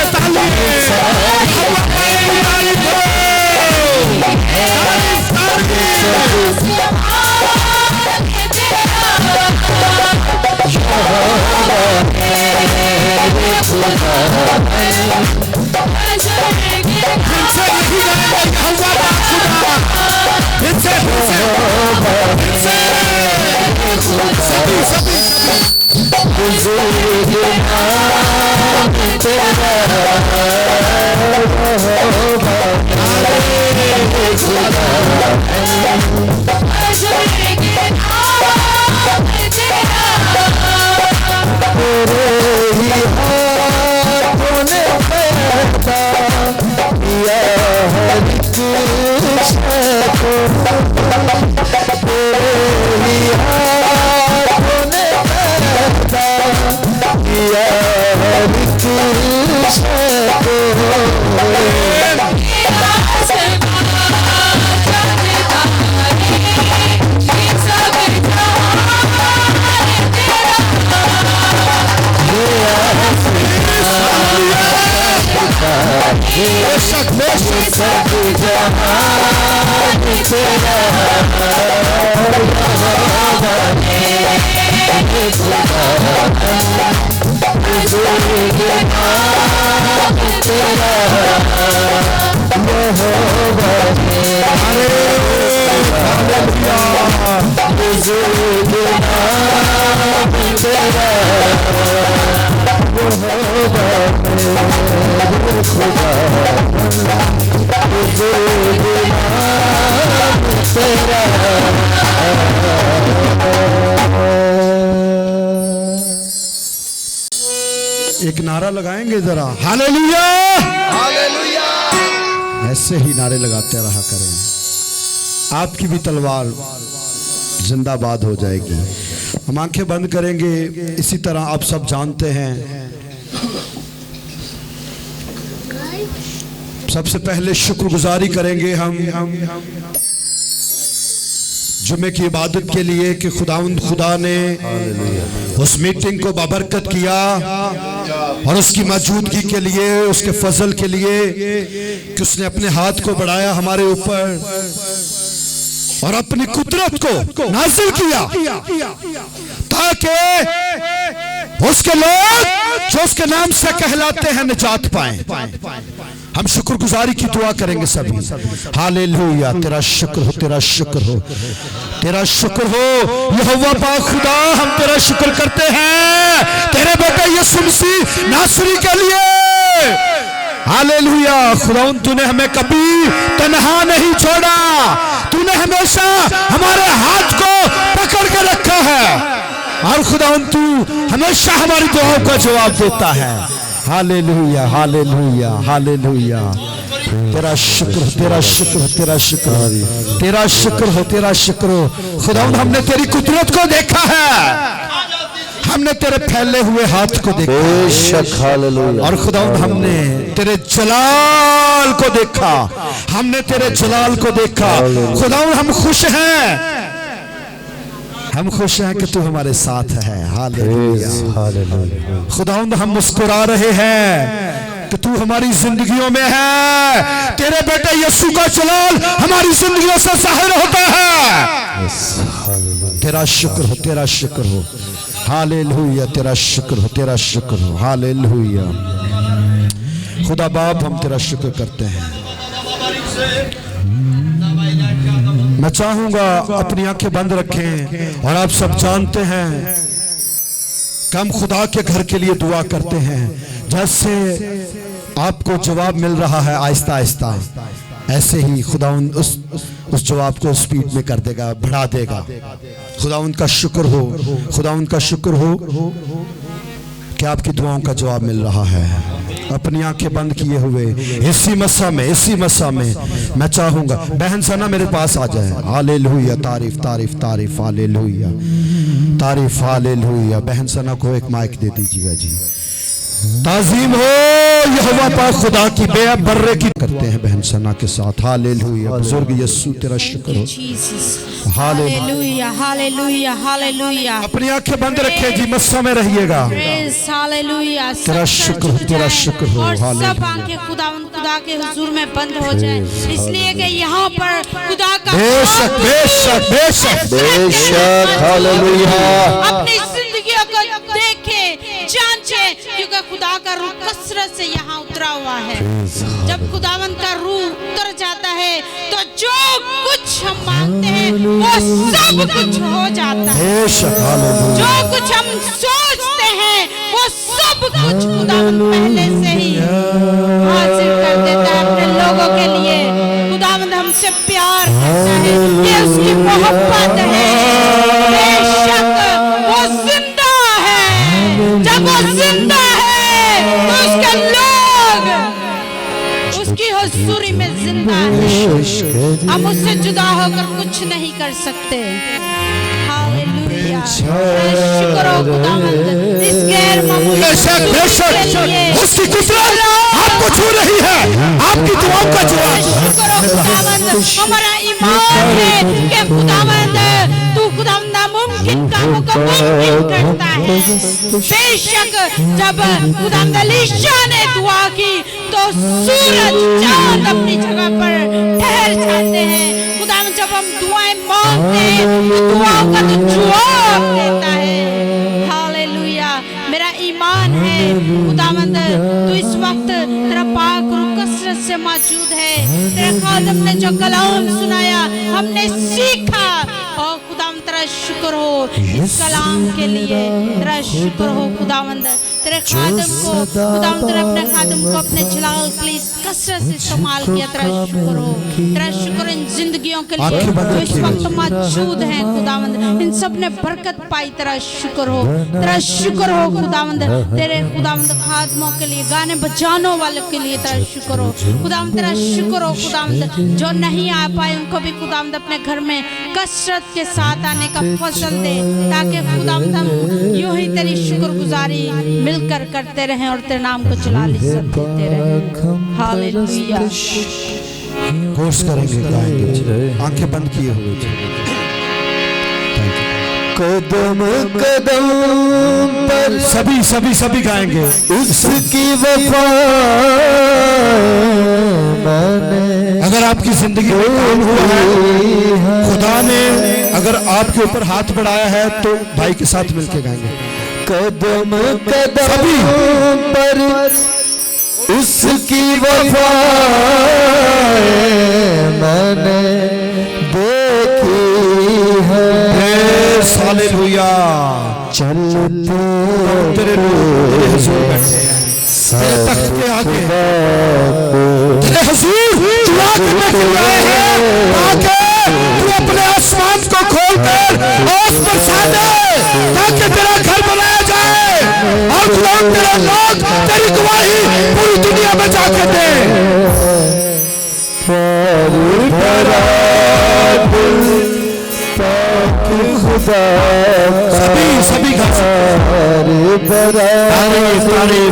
बुजुर्ग नाम तेरा बेशक बेशक जहान तेरा एक नारा लगाएंगे जरा, हालेलुया। ऐसे ही नारे लगाते रहा करें, आपकी भी तलवार जिंदाबाद हो जाएगी। हम आंखें बंद करेंगे। इसी तरह आप सब जानते हैं, सबसे पहले शुक्रगुजारी करेंगे हम जुमे की इबादत के लिए कि खुदा ने उस मीटिंग को बाबरकत किया और उसकी मौजूदगी के लिए, उसके फजल के लिए कि उसने अपने हाथ को बढ़ाया हमारे ऊपर और अपनी कुदरत को नाज़िल किया ताकि उसके लोग जो उसके नाम से कहलाते हैं निजात पाएं। हम शुक्रगुजारी की दुआ करेंगे सभी। हालेलुया। तेरा शुक्र हो, तेरा शुक्र हो, तेरा शुक्र हो यहोवा पाक खुदा, हम तेरा शुक्र करते हैं तेरे बेटे यीशु मसीह नासरी के लिए। हालेलुया। खुदावंद तूने हमें कभी तन्हा नहीं छोड़ा, तूने हमेशा हमारे हाथ को पकड़ के रखा है और खुदावंद तू हमेशा हमारी दुआओं का जवाब देता है। Hallelujah, hallelujah, hallelujah. तेरा शुक्र, तेरा शुक्र, तेरा शुक्र, तेरा शुक्र हो, तेरा शुक्र हो खुदावंद। हमने तेरी कुदरत को देखा है, हमने तेरे फैले हुए हाथ को देखा और खुदावंद हमने तेरे जलाल को देखा, हमने तेरे जलाल को देखा खुदावंद। हम खुश हैं, हम खुश हैं कि तू हमारे साथ है। हालेलुया। खुदावंद हम मुस्कुरा रहे हैं कि तू हमारी जिंदगियों में है। तेरे बेटे यीशु का जलाल हमारी जिंदगियों से जाहिर होता है। तेरा शुक्र हो, तेरा शुक्र हो। हालेलुया। तेरा शुक्र हो, तेरा शुक्र हो। हालेलुया। खुदा बाप हम तेरा शुक्र करते हैं। मैं चाहूंगा अपनी आंखें बंद रखें और आप सब जानते हैं कि हम खुदा के घर के लिए दुआ करते हैं। जैसे आपको जवाब मिल रहा है आहिस्ता आहिस्ता, ऐसे ही खुदावंद उस जवाब को स्पीड में कर देगा, बढ़ा देगा। खुदावंद का शुक्र हो, खुदावंद का शुक्र हो कि आपकी दुआओं का जवाब मिल रहा है। अपनी आंखें बंद किए हुए इसी मसा में मैं चाहूंगा बहन सना मेरे पास आ जाए। हालेलुया। तारीफ तारीफ तारीफ। हालेलुया, तारीफ। हालेलुया। बहन सना को एक माइक दे दीजिएगा जी। ताज़ीम हो यहोवा पाक खुदा की बेअब बर्रे की करते हैं बहन सना के साथ। हालेलुया। बुजुर्ग यीशु तेरा शुक्र हो। Hallelujah, hallelujah, hallelujah. अपनी आंखें बंद रखिए जी, मस्सा में रहिएगा। हालेलुया। तेरा शुक्र हो, तेरा शुक्र हो। और सब हालेलुया। आंखें खुदा के हुजूर में बंद हो जाए, इसलिए कि यहाँ पर खुदा का बेशक बेशक बेशक बेशक। हालेलुया। अपनी जिंदगियों को देखे, जांचे, क्योंकि खुदा का रूह कसरत से यहाँ उतरा हुआ है। जब खुदावन का रूह उतर जाता है तो जो कुछ हम मांगते हैं वो सब कुछ हो जाता है। बेशक। हालेलुया। जो कुछ हम सोचते हैं वो सब कुछ खुदावन पहले से ही हासिल कर देता है अपने लोगों के लिए। खुदावन हमसे प्यार करता है, ये उसकी मोहब्बत है। बेशक वो जिंदा है, जब वो जिंदा है तो उसके लोग उसकी हुजूरी में जिंदा है। हम उससे जुदा होकर कुछ नहीं कर सकते। हालेलुया। शुक्र हो खुदावंद इस गैर मामूली बेशक बेशक उसकी कुदरत नामुमकिन करता है। बेशक जब खुदावंद एलीशा ने दुआ की तो सूरज चांद अपनी जगह पर ठहर जाते हैं। खुदावंद जब हम दुआएं मांगते हैं तो दुआओं का तो जवाब देता है। हालेलुया। मेरा ईमान है खुदावंद तू इस वक्त तेरा पाक रूह कसरत से मौजूद है। तेरे खादम ने जो कलाम सुनाया हमने सीखा और खुदावंद तेरा शुक्र हो इस कलाम के लिए। तेरा शुक्र हो खुदावंद तेरे खादम को खुदावंद तेरे अपने खादम को अपने जलाल के लिए कसरत से इस्तेमाल किया। तेरा शुक्र हो। तेरा शुक्र इन जिंदगियों के लिए जो इस वक्त मौजूद हैं खुदावंद इन सब ने बरकत पाई। तेरा शुक्र हो। तेरा शुक्र हो खुदावंद तेरे खुदावंद खादमों के लिए गाने बजाने वालों के लिए तेरा शुक्र हो खुदावंद। तेरा शुक्र हो खुदावंद जो नहीं आ पाए उनको भी खुदावंद अपने घर में कसरत के साथ आने का फजल दे ताकि खुदावंद हम यूं ही तेरी शुक्रगुजारी मिलकर करते रहें और तेरे नाम को जलाल इज्जत देते रहें। हालेलुया। कोर्स करेंगे, गाएंगे, आंखें बंद किए हुए। कदम कदम पर सभी गाएंगे। उसकी वफा मैंने, अगर आपकी जिंदगी में काम हुआ है, खुदा ने अगर आपके ऊपर हाथ बढ़ाया है तो भाई के साथ मिलके गाएंगे। कदम कदम पर उसकी वफा मैंने देखी है। हालेलुया। चलते तेरे हुजूर बैठे हैं, तेरे तख्त के आगे तेरे हुजूर दुआ करने के लिए आए हैं ताकि तू अपने आसमान को खोलकर ओस बरसा दे ताकि तेरा घर बनाया जाए और लोग तेरे लोग तेरी गवाही पूरी दुनिया में जाके दे। सभी तारीफ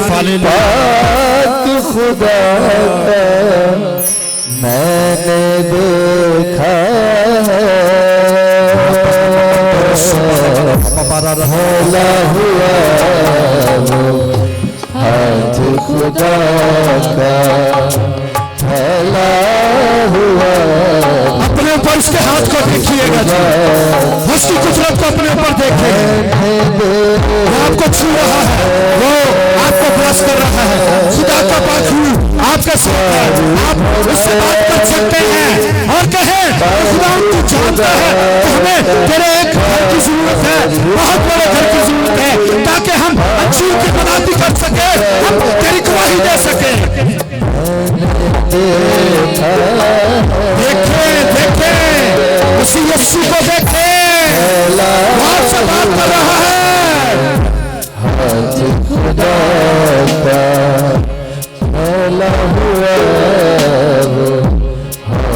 खुदा मैंने देखा होला हुआ हाथ खुदा का फैला हुआ। अपने ऊपर उसके हाथ को देखिएगा, उसकी कुदरत को अपने ऊपर देखिए। वो आपको छू रहा है, वो आपको ब्रश कर रहा है। खुदा का पाक रूह आपके साथ है, आप उससे बात कर सकते हैं और कहें खुदा तू जानता है कि हमें तेरे एक घर की जरूरत है, बहुत बड़े घर की जरूरत है ताकि हम अच्छी की मदद कर सके, हम तेरी गवाही दे सके। देखे उसी यीशु को देखे, वो आपसे बात कर रहा है। खुदा का फैला हुआ